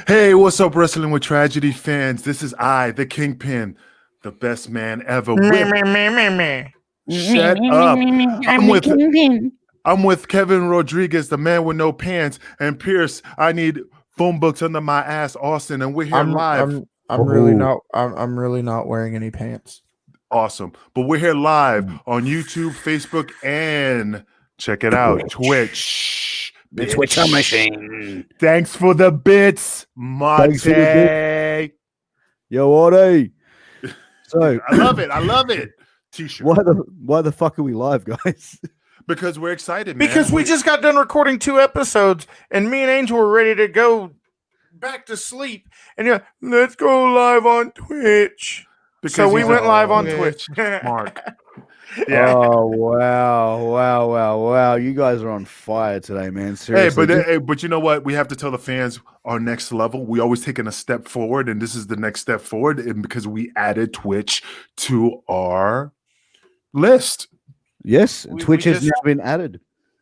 Hey, what's up, Wrestling with Tragedy fans? This is I, the Kingpin, the best man ever. Shut up. I'm with Kevin Rodriguez, the man with no pants, and Pierce. I need phone books under my ass, Austin, and we're here live. I'm really not wearing any pants. Awesome. But we're here live on YouTube, Facebook, and check it out, Twitch. The Twitch machine. Thanks for the bits, Mate. Yo, Orde. So I love it. I love it. T-shirt. Why the fuck are we live, guys? Because we're excited, man. Because we just got done recording 2 episodes, and me and Angel were ready to go back to sleep. And you're like, let's go live on Twitch. So we went live on Twitch. Mark. Yeah. Oh wow! You guys are on fire today, man. Seriously. But you know what? We have to tell the fans our next level. We always taking a step forward, and this is the next step forward, and because we added Twitch to our list. Yes, Twitch has now been added.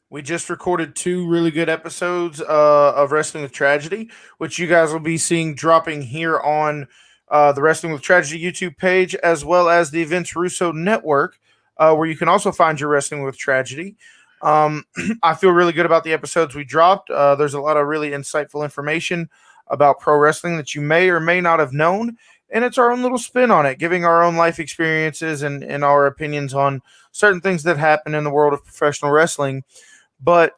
We just recorded 2 really good episodes of Wrestling with Tragedy, which you guys will be seeing dropping here on the Wrestling with Tragedy YouTube page, as well as the Vince Russo Network, where you can also find your Wrestling with Tragedy. I feel really good about the episodes we dropped. There's a lot of really insightful information about pro wrestling that you may or may not have known, and it's our own little spin on it, giving our own life experiences and our opinions on certain things that happen in the world of professional wrestling. But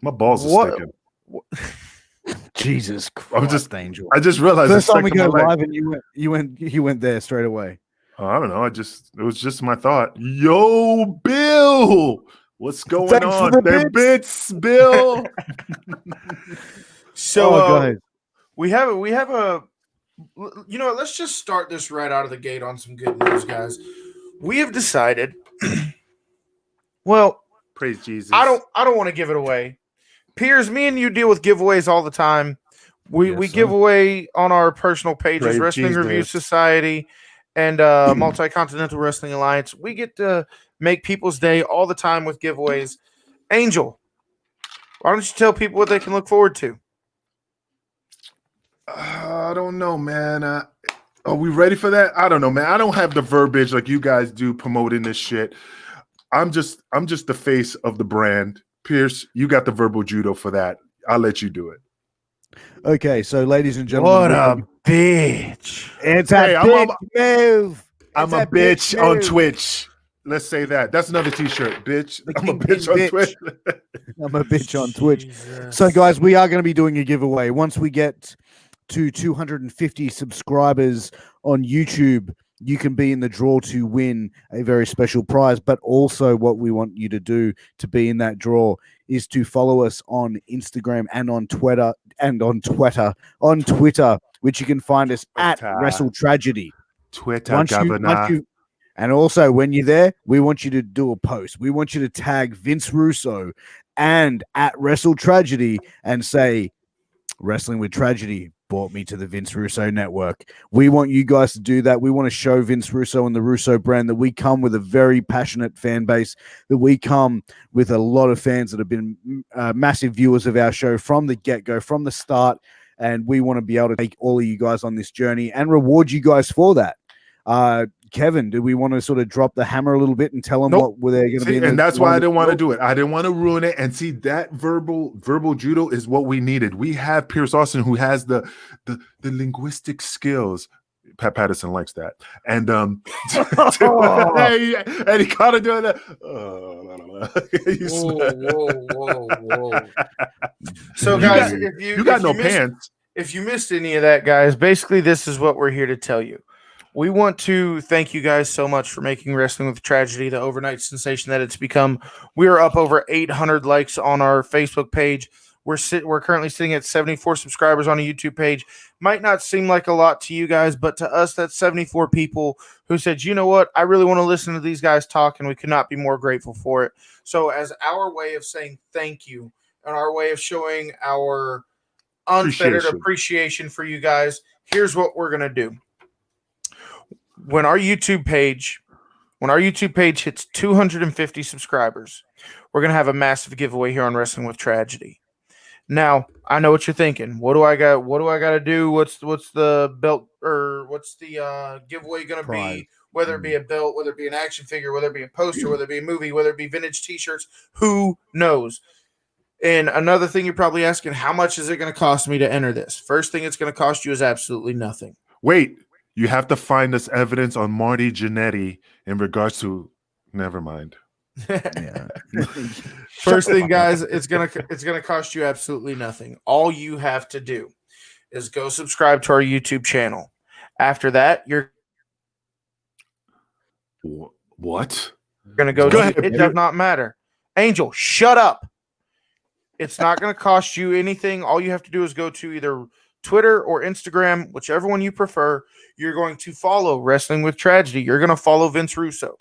my balls are sticking. Jesus Christ, Angel. I just realized first time we go live and you went there straight away. Oh, I don't know. It was just my thought. Yo, Bill, what's going on? The bits, Bill. So guys, we have a. You know what? Let's just start this right out of the gate on some good news, guys. We have decided. Well, praise Jesus. I don't want to give it away. Piers, me and you deal with giveaways all the time. We give away on our personal pages, praise Wrestling Jesus. Review Society and Multi-Continental Wrestling Alliance. We get to make people's day all the time with giveaways. Angel, why don't you tell people what they can look forward to? I don't know, man. Are we ready for that? I don't know, man. I don't have the verbiage like you guys do promoting this shit. I'm just the face of the brand. Pierce, you got the verbal judo for that. I'll let you do it. Okay, so ladies and gentlemen, what a bitch! It's a move. I'm a bitch on Twitch. Let's say that. That's another T-shirt, bitch. I'm a bitch on Twitch. I'm a bitch on Twitch. So, guys, we are going to be doing a giveaway once we get to 250 subscribers on YouTube. You can be in the draw to win a very special prize, but also what we want you to do to be in that draw is to follow us on Instagram and on Twitter, which you can find us at Wrestle Tragedy. Twitter, Governor. And also, when you're there, we want you to do a post. We want you to tag Vince Russo and at Wrestle Tragedy and say, Wrestling with Tragedy brought me to the Vince Russo Network. We want you guys to do that. We want to show Vince Russo and the Russo brand that we come with a very passionate fan base, that we come with a lot of fans that have been massive viewers of our show from the get-go, from the start, and we want to be able to take all of you guys on this journey and reward you guys for that. Kevin, do we want to sort of drop the hammer a little bit and tell them what they're going to be? And that's why I didn't want to do it. I didn't want to ruin it. And see, that verbal judo is what we needed. We have Pierce Austin, who has the linguistic skills. Pat Patterson likes that, and and he kind of doing that. Whoa. So, guys, if you got no pants. If you missed any of that, guys, basically this is what we're here to tell you. We want to thank you guys so much for making Wrestling with Tragedy the overnight sensation that it's become. We are up over 800 likes on our Facebook page. We're currently sitting at 74 subscribers on a YouTube page. Might not seem like a lot to you guys, but to us, that's 74 people who said, you know what, I really want to listen to these guys talk, and we could not be more grateful for it. So as our way of saying thank you and our way of showing our unfettered appreciation for you guys, here's what we're going to do. When our YouTube page hits 250 subscribers, we're going to have a massive giveaway here on Wrestling with Tragedy. Now, I know what you're thinking. What do I got to do? What's the belt or what's the giveaway going to be? Whether it be a belt, whether it be an action figure, whether it be a poster, whether it be a movie, whether it be vintage t-shirts, who knows? And another thing you're probably asking, how much is it going to cost me to enter this? First thing it's going to cost you is absolutely nothing. Wait, you have to find us evidence on Marty Jannetty in regards to. Never mind. Yeah. First thing, guys, it's gonna cost you absolutely nothing. All you have to do is go subscribe to our YouTube channel. After that, you're what? gonna go. Go ahead, it does not matter. Angel, shut up. It's not gonna cost you anything. All you have to do is go to either Twitter or Instagram, whichever one you prefer. You're going to follow Wrestling with Tragedy. You're going to follow Vince Russo.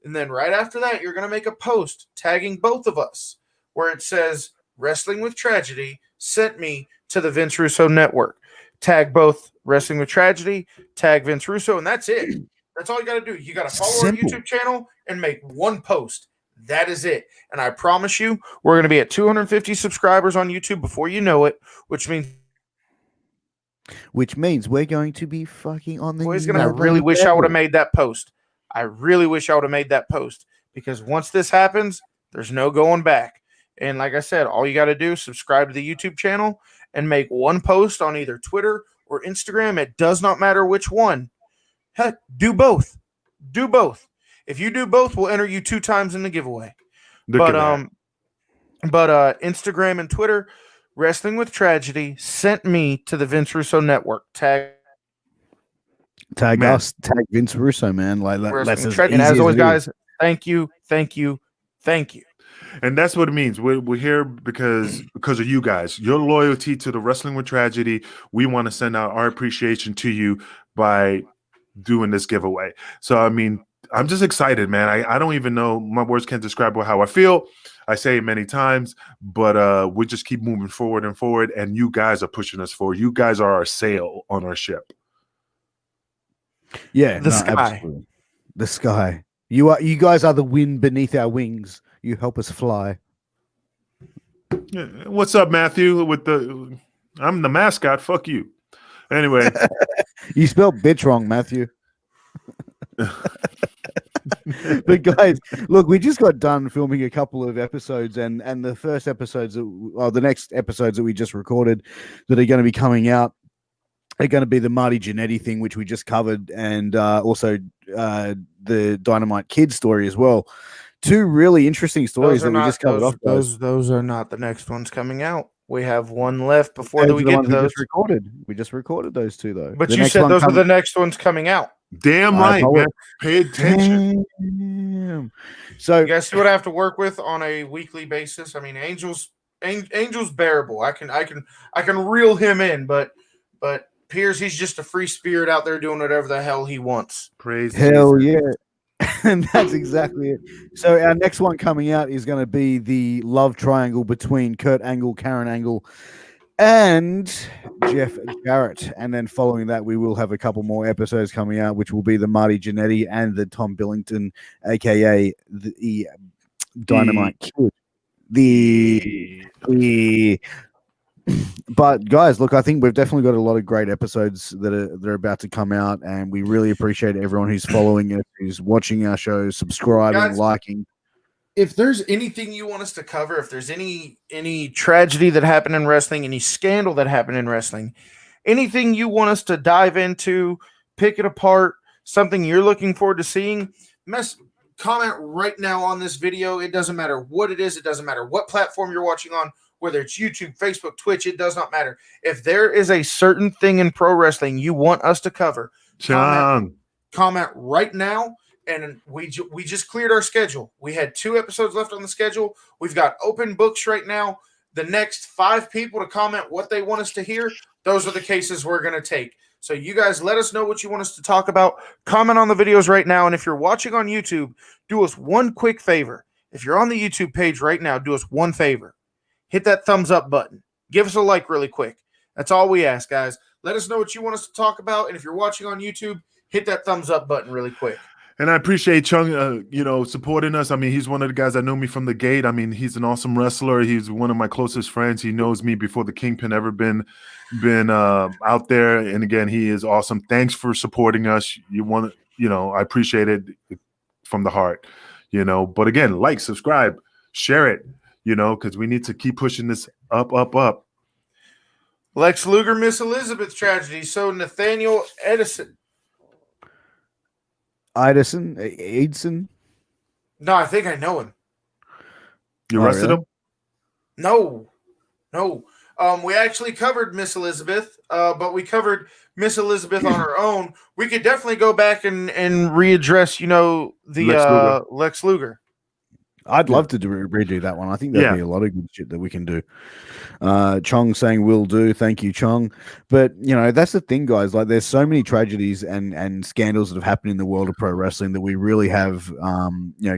And then right after that, you're going to make a post tagging both of us where it says Wrestling with Tragedy sent me to the Vince Russo network. Tag both Wrestling with Tragedy, tag Vince Russo, and that's it. That's all you got to do. You got to follow our YouTube channel and make one post. That is it. And I promise you, we're going to be at 250 subscribers on YouTube before you know it, which means we're going to be fucking on the boys. I really wish I would have made that post. I really wish I would have made that post because once this happens, there's no going back. And like I said, all you got to do is subscribe to the YouTube channel and make one post on either Twitter or Instagram. It does not matter which one. Heck, do both. Do both. If you do both, we'll enter you 2 times in the giveaway. But Instagram and Twitter, Wrestling with Tragedy sent me to the Vince Russo network. Tag us, tag Vince Russo, man. Like that's and as always, guys, thank you. And that's what it means. We're here because of you guys. Your loyalty to the Wrestling with Tragedy. We want to send out our appreciation to you by doing this giveaway. So I mean, I'm just excited, man. I don't even know. My words can't describe how I feel. I say it many times, but we just keep moving forward and forward. And you guys are pushing us forward. You guys are our sail on our ship. Yeah, sky. Absolutely. The sky. You guys are the wind beneath our wings. You help us fly. Yeah. What's up, Matthew? I'm the mascot. Fuck you. Anyway, you spelled bitch wrong, Matthew. But guys, look, we just got done filming a couple of episodes, and the first episodes, the next episodes that we just recorded that are going to be coming out are going to be the Marty Jannetty thing, which we just covered, and also the Dynamite Kid story as well. 2 really interesting stories that we just covered off. Those are not the next ones coming out. We have one left before we get to those. We just recorded those 2 though. But you said those are the next ones coming out. Damn right, man. Pay attention. Damn. So you guys see what I have to work with on a weekly basis. I mean, Angel's bearable. I can reel him in, but Piers, he's just a free spirit out there doing whatever the hell he wants. Praise hell Jesus. Yeah. And that's exactly it. So our next one coming out is going to be the love triangle between Kurt Angle, Karen Angle, and Jeff Jarrett. And then following that, we will have a couple more episodes coming out, which will be the Marty Jannetty and the Tom Billington, aka the Dynamite Kid. But guys, look, I think we've definitely got a lot of great episodes that are about to come out, and we really appreciate everyone who's following us, who's watching our shows, subscribing, guys, liking. If there's anything you want us to cover, if there's any tragedy that happened in wrestling, any scandal that happened in wrestling, anything you want us to dive into, pick it apart, something you're looking forward to seeing, comment right now on this video. It doesn't matter what it is. It doesn't matter what platform you're watching on, whether it's YouTube, Facebook, Twitch, it does not matter. If there is a certain thing in pro wrestling you want us to cover, comment right now. And we just cleared our schedule. We had 2 episodes left on the schedule. We've got open books right now. The next 5 people to comment what they want us to hear, those are the cases we're going to take. So you guys let us know what you want us to talk about. Comment on the videos right now. And if you're watching on YouTube, do us one quick favor. If you're on the YouTube page right now, do us one favor. Hit that thumbs up button. Give us a like really quick. That's all we ask, guys. Let us know what you want us to talk about. And if you're watching on YouTube, hit that thumbs up button really quick. And I appreciate Chung, supporting us. I mean, he's one of the guys that knew me from the gate. I mean, he's an awesome wrestler. He's one of my closest friends. He knows me before the Kingpin ever been out there. And again, he is awesome. Thanks for supporting us. I appreciate it from the heart. But again, like, subscribe, share it. Because we need to keep pushing this up, up, up. Lex Luger, Miss Elizabeth tragedy. So Nathaniel Edison. Edson? No, I think I know him. You arrested him? No. We actually covered Miss Elizabeth, but we covered Miss Elizabeth on her own. We could definitely go back and readdress, the Lex Luger. I'd love to redo that one. I think there'd be a lot of good shit that we can do. Chong saying will do. Thank you, Chong. But that's the thing, guys. Like, there's so many tragedies and scandals that have happened in the world of pro wrestling that we really have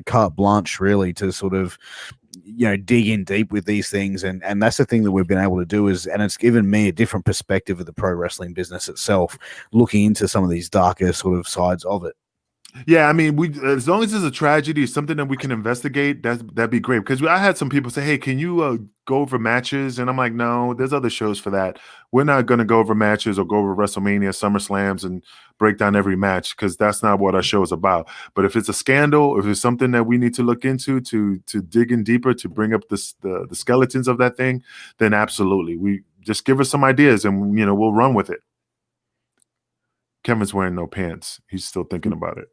carte blanche really to sort of dig in deep with these things, and that's the thing that we've been able to do and it's given me a different perspective of the pro wrestling business itself, looking into some of these darker sort of sides of it. Yeah, I mean, as long as it's a tragedy, something that we can investigate, that'd be great. Because I had some people say, "Hey, can you go over matches?" And I'm like, "No, there's other shows for that. We're not going to go over matches or go over WrestleMania, SummerSlams, and break down every match because that's not what our show is about. But if it's a scandal, if it's something that we need to look into to dig in deeper, to bring up the skeletons of that thing, then absolutely, we just give us some ideas and we'll run with it." Kevin's wearing no pants. He's still thinking about it.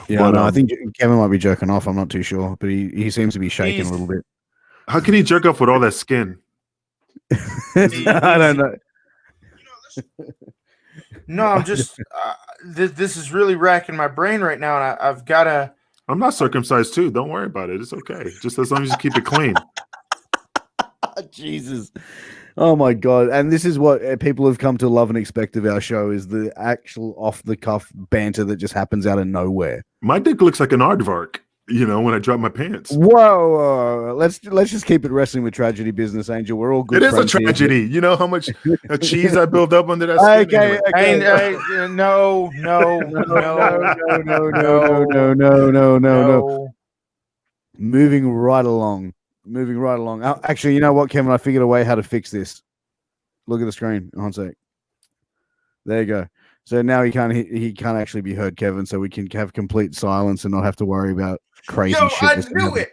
Yeah, I think Kevin might be jerking off. I'm not too sure, but he seems to be shaking a little bit. How can he jerk off with all that skin? I don't know. No, I'm just this is really racking my brain right now, and I've got to. I'm not circumcised too. Don't worry about it. It's okay. Just as long as you keep it clean. Jesus. Oh my God. And this is what people have come to love and expect of our show, is the actual off the cuff banter that just happens out of nowhere. My dick looks like an aardvark, when I drop my pants. Whoa. Let's just keep it wrestling with tragedy business, Angel. We're all good. It is a tragedy. You know how much cheese I build up under that skin? Okay. No. Moving right along. Actually, you know what, Kevin? I figured a way how to fix this. Look at the screen. One sec. There you go. So now he can't actually be heard, Kevin. So we can have complete silence and not have to worry about crazy shit. I knew it.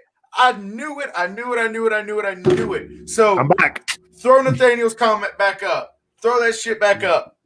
So I'm back. Throw Nathaniel's comment back up. Throw that shit back up.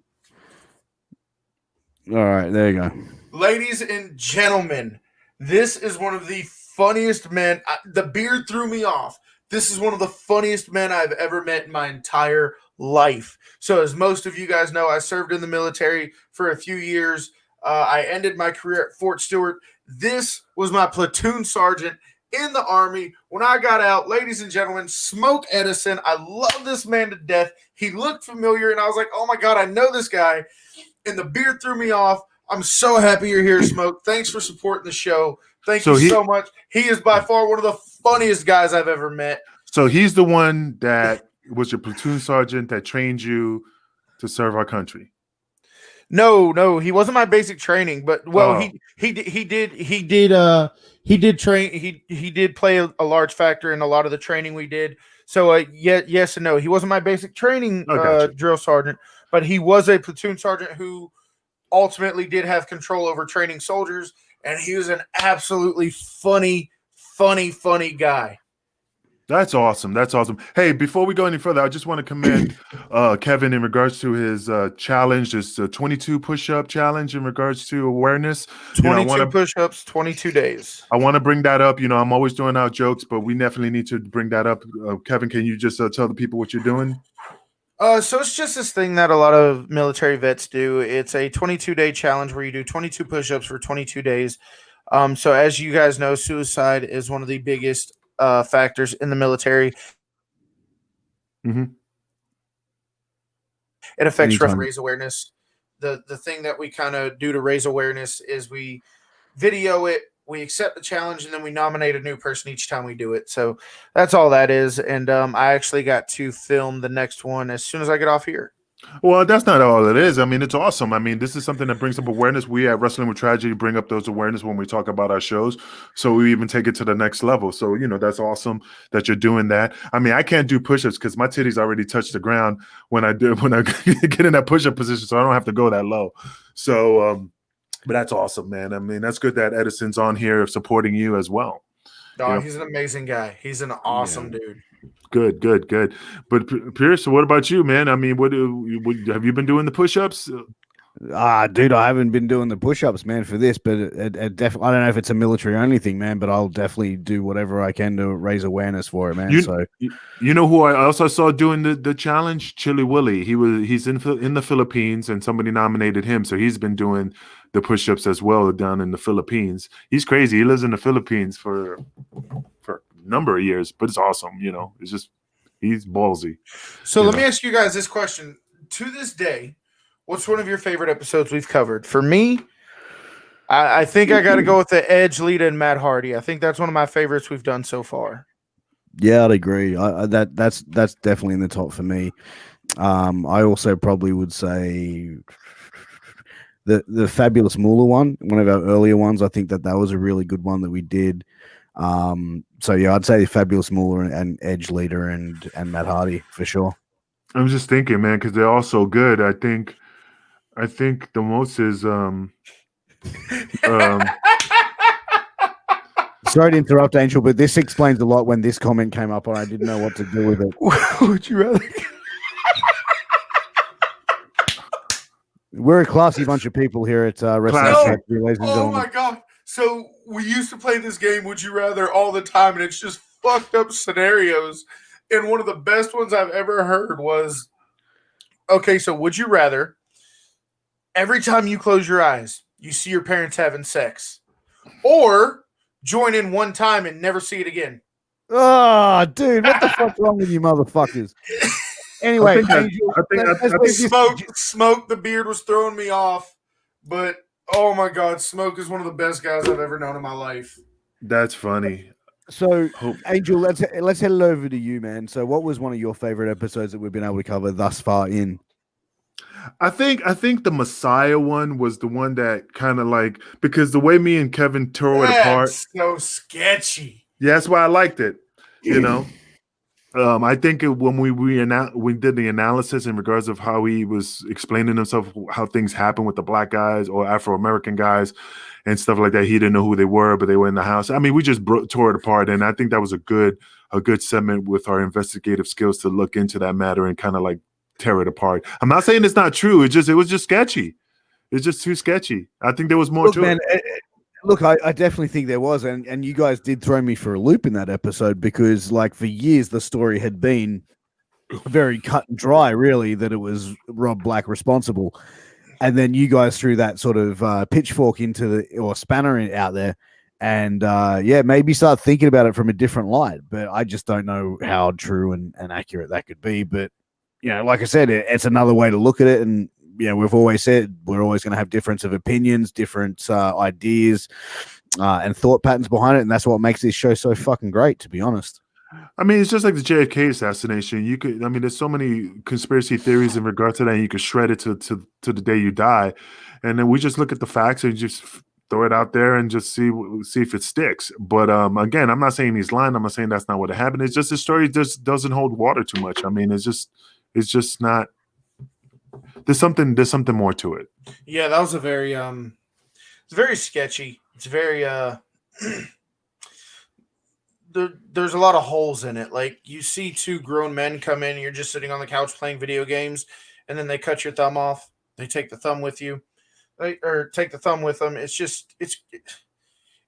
All right, there you go. Ladies and gentlemen, this is one of the funniest men. The beard threw me off. This is one of the funniest men I've ever met in my entire life. So as most of you guys know, I served in the military for a few years. I ended my career at Fort Stewart. This was my platoon sergeant in the Army. When I got out, ladies and gentlemen, Smoke Edison. I love this man to death. He looked familiar, and I was like, oh my God, I know this guy. And the beard threw me off. I'm so happy you're here, Smoke. Thanks for supporting the show. Thank you so much. He is by far one of the funniest guys I've ever met. So he's the one that was your platoon sergeant that trained you to serve our country. No, he wasn't my basic training, but he did play a large factor in a lot of the training we did. So yes and no. He wasn't my basic training drill sergeant, but he was a platoon sergeant who ultimately did have control over training soldiers. And he was an absolutely funny guy. That's awesome. Hey, before we go any further, I just want to commend Kevin in regards to his challenge, this 22 push-up challenge in regards to awareness. 22 push-ups, 22 days. I want to bring that up. I'm always doing our jokes, but we definitely need to bring that up. Kevin, can you just tell the people what you're doing? So it's just this thing that a lot of military vets do. It's a 22-day challenge where you do 22 push-ups for 22 days. So as you guys know, suicide is one of the biggest factors in the military. Mm-hmm. It affects raise awareness. The thing that we kind of do to raise awareness is we video it, we accept the challenge, and then we nominate a new person each time we do it. So that's all that is. And I actually got to film the next one as soon as I get off here. Well, that's not all it is. I mean, it's awesome. I mean, this is something that brings up awareness. We at Wrestling with Tragedy bring up those awareness when we talk about our shows. So we even take it to the next level. So, that's awesome that you're doing that. I mean, I can't do push-ups because my titties already touch the ground when I get in that push-up position, so I don't have to go that low. So, but that's awesome, man. I mean, that's good that Edison's on here supporting you as well. No, he's an amazing guy. He's an awesome dude. Good. But Pierce, what about you, man? I mean, what have you been doing the push-ups? Dude, I haven't been doing the push-ups, man, for this, but it definitely, I don't know if it's a military-only thing, man, but I'll definitely do whatever I can to raise awareness for it, man. You know who I also saw doing the challenge? Chili Willy. He's in the Philippines, and somebody nominated him, so he's been doing the push-ups as well down in the Philippines. He's crazy. He lives in the Philippines for a number of years, but it's awesome. It's just he's ballsy. So let me ask you guys this question: to this day, what's one of your favorite episodes we've covered? For me, I think I got to go with the Edge, Lita, and Matt Hardy. I think that's one of my favorites we've done so far. Yeah, I'd agree. That's definitely in the top for me. I also probably would say the Fabulous Moolah one of our earlier ones. I think that was a really good one that we did. So yeah, I'd say Fabulous Moolah and Edge, Lita, and Matt Hardy for sure. I'm just thinking, man, because they're all so good. I think the most is Sorry to interrupt, Angel, but this explains a lot when this comment came up and I didn't know what to do with it. Would you rather? We're a classy bunch of people here at Wrestling Factory, ladies and gentlemen. My God. So we used to play this game, Would You Rather, all the time, and it's just fucked up scenarios. And one of the best ones I've ever heard was, okay, so would you rather every time you close your eyes, you see your parents having sex, or join in one time and never see it again? Oh, dude, what the fuck's wrong with you motherfuckers? Anyway, Smoke, the beard was throwing me off, but oh my God, Smoke is one of the best guys I've ever known in my life. That's funny. So, Angel, let's head it over to you, man. So, what was one of your favorite episodes that we've been able to cover thus far in? I think the Messiah one was the one that kind of because the way me and Kevin tore it apart, so sketchy. Yeah, that's why I liked it. I think when we did the analysis in regards of how he was explaining himself, how things happen with the black guys or Afro-American guys and stuff like that, he didn't know who they were, but they were in the house. I mean, we just tore it apart, and I think that was a good segment with our investigative skills to look into that matter and kind of tear it apart. I'm not saying it's not true. It was just sketchy. It's just too sketchy. I think there was more to it. Look, I definitely think there was, and you guys did throw me for a loop in that episode because, for years, the story had been very cut and dry, really, that it was Rob Black responsible. And then you guys threw that sort of pitchfork or spanner out there, and maybe start thinking about it from a different light. But I just don't know how true and accurate that could be. But, like I said, it's another way to look at it, and we've always said we're always going to have difference of opinions, different ideas, and thought patterns behind it, and that's what makes this show so fucking great, to be honest. I mean, it's just like the JFK assassination. There's so many conspiracy theories in regard to that, and you could shred it to the day you die, and then we just look at the facts and just throw it out there and just see if it sticks. But again, I'm not saying he's lying. I'm not saying that's not what happened. It's just the story just doesn't hold water too much. I mean, it's just not. There's something more to it. Yeah, that was a very it's very sketchy. It's very there's a lot of holes in it. Like, you see two grown men come in and you're just sitting on the couch playing video games, and then they cut your thumb off. They take the thumb with you. Or take the thumb with them. It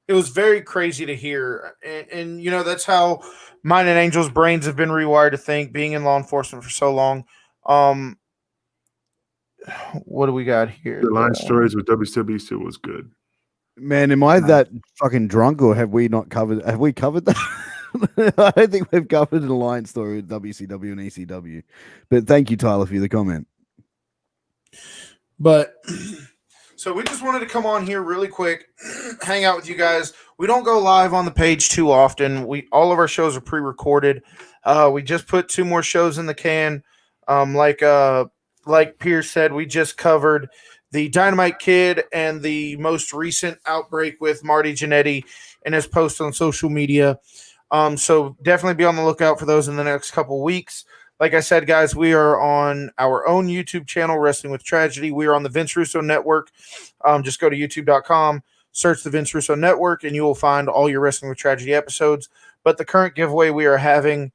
was very crazy to hear. And that's how mine and Angel's brains have been rewired to think, being in law enforcement for so long. What do we got here? The line stories with WCW was good. Man, am I that fucking drunk, or have we covered that? I don't think we've covered an alliance story with WCW and ECW. But thank you, Tyler, for the comment. But so we just wanted to come on here really quick, hang out with you guys. We don't go live on the page too often. All of our shows are pre-recorded. We just put 2 more shows in the can. like Pierce said, we just covered the Dynamite Kid and the most recent outbreak with Marty Jannetty and his post on social media. So definitely be on the lookout for those in the next couple weeks. Like I said, guys, we are on our own YouTube channel, Wrestling with Tragedy. We are on the Vince Russo Network. Just go to youtube.com, search the Vince Russo Network, and you will find all your Wrestling with Tragedy episodes. But the current giveaway we are having,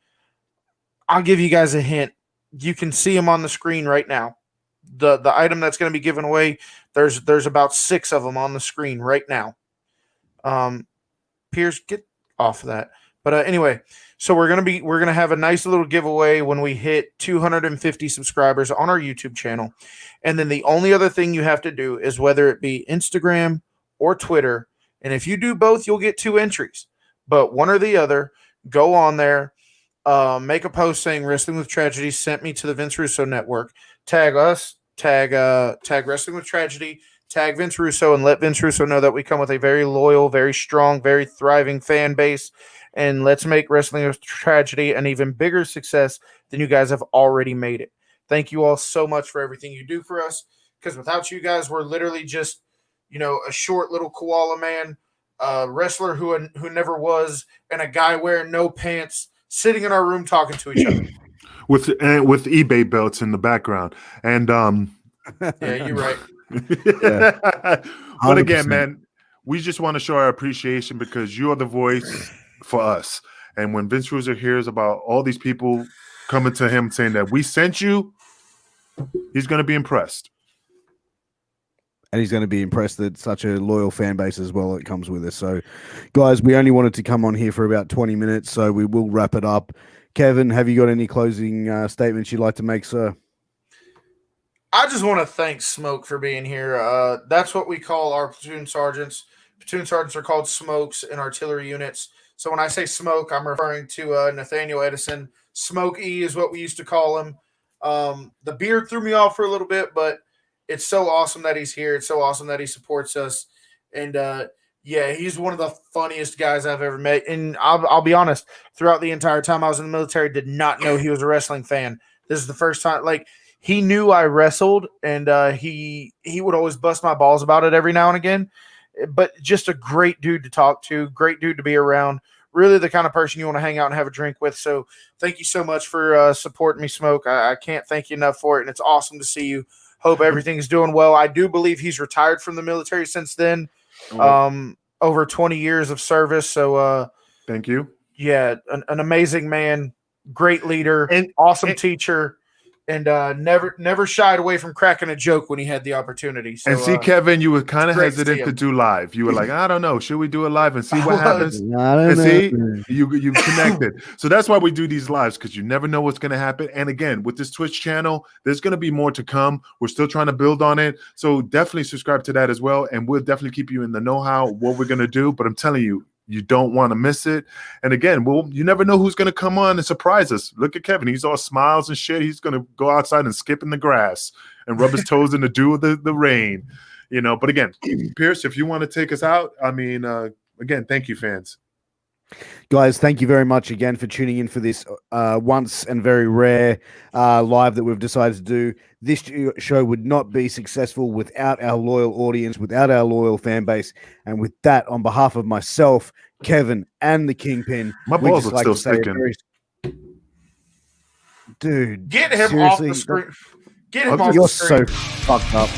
I'll give you guys a hint. You can see them on the screen right now. The item that's going to be given away, there's about 6 of them on the screen right now. Pierce, get off of that. But anyway, so we're gonna have a nice little giveaway when we hit 250 subscribers on our YouTube channel. And then the only other thing you have to do is whether it be Instagram or Twitter. And if you do both, you'll get 2 entries. But one or the other, go on there, make a post saying Wrestling with Tragedy sent me to the Vince Russo Network. Tag us, tag Wrestling with Tragedy, tag Vince Russo, and let Vince Russo know that we come with a very loyal, very strong, very thriving fan base. And let's make Wrestling with Tragedy an even bigger success than you guys have already made it. Thank you all so much for everything you do for us, because without you guys, we're literally just, a short little koala man, a wrestler who never was, and a guy wearing no pants sitting in our room talking to each other. with eBay belts in the background. And yeah, you're right. Yeah. But again, man, we just want to show our appreciation because you are the voice for us. And when Vince Russo hears about all these people coming to him saying that we sent you, he's going to be impressed. And he's going to be impressed that such a loyal fan base as well that comes with us. So, guys, we only wanted to come on here for about 20 minutes, so we will wrap it up. Kevin, have you got any closing statements you'd like to make, sir? I just want to thank Smoke for being here. That's what we call our platoon sergeants. Platoon sergeants are called smokes in artillery units. So when I say smoke, I'm referring to Nathaniel Edison. Smoke E is what we used to call him. The beard threw me off for a little bit, but it's so awesome that he's here. It's so awesome that he supports us. And, yeah, he's one of the funniest guys I've ever met. And I'll be honest, throughout the entire time I was in the military, did not know he was a wrestling fan. This is the first time. Like, he knew I wrestled, and he would always bust my balls about it every now and again. But just a great dude to talk to, great dude to be around, really the kind of person you want to hang out and have a drink with. So thank you so much for supporting me, Smoke. I can't thank you enough for it, and it's awesome to see you. Hope everything's doing well. I do believe he's retired from the military since then, over 20 years of service. So thank you. Yeah, an amazing man, great leader, and awesome teacher. And never shied away from cracking a joke when he had the opportunity. So, and see, Kevin, you were kind of hesitant to do live. You were like, I don't know, should we do it live and see what happens? I don't know. See, you connected. So that's why we do these lives, because you never know what's going to happen. And again, with this Twitch channel, there's going to be more to come. We're still trying to build on it. So definitely subscribe to that as well. And we'll definitely keep you in the know-how what we're going to do. But I'm telling you, you don't want to miss it. And again, you never know who's going to come on and surprise us. Look at Kevin. He's all smiles and shit. He's going to go outside and skip in the grass and rub his toes in the dew of the rain. But again, Pierce, if you want to take us out, I mean, again, thank you, fans. Guys, thank you very much again for tuning in for this once and very rare live that we've decided to do. This show would not be successful without our loyal audience, without our loyal fan base. And with that, on behalf of myself, Kevin, and the Kingpin, my balls are still sticking. Dude, get him off the screen. Get him off the screen. You're so fucked up.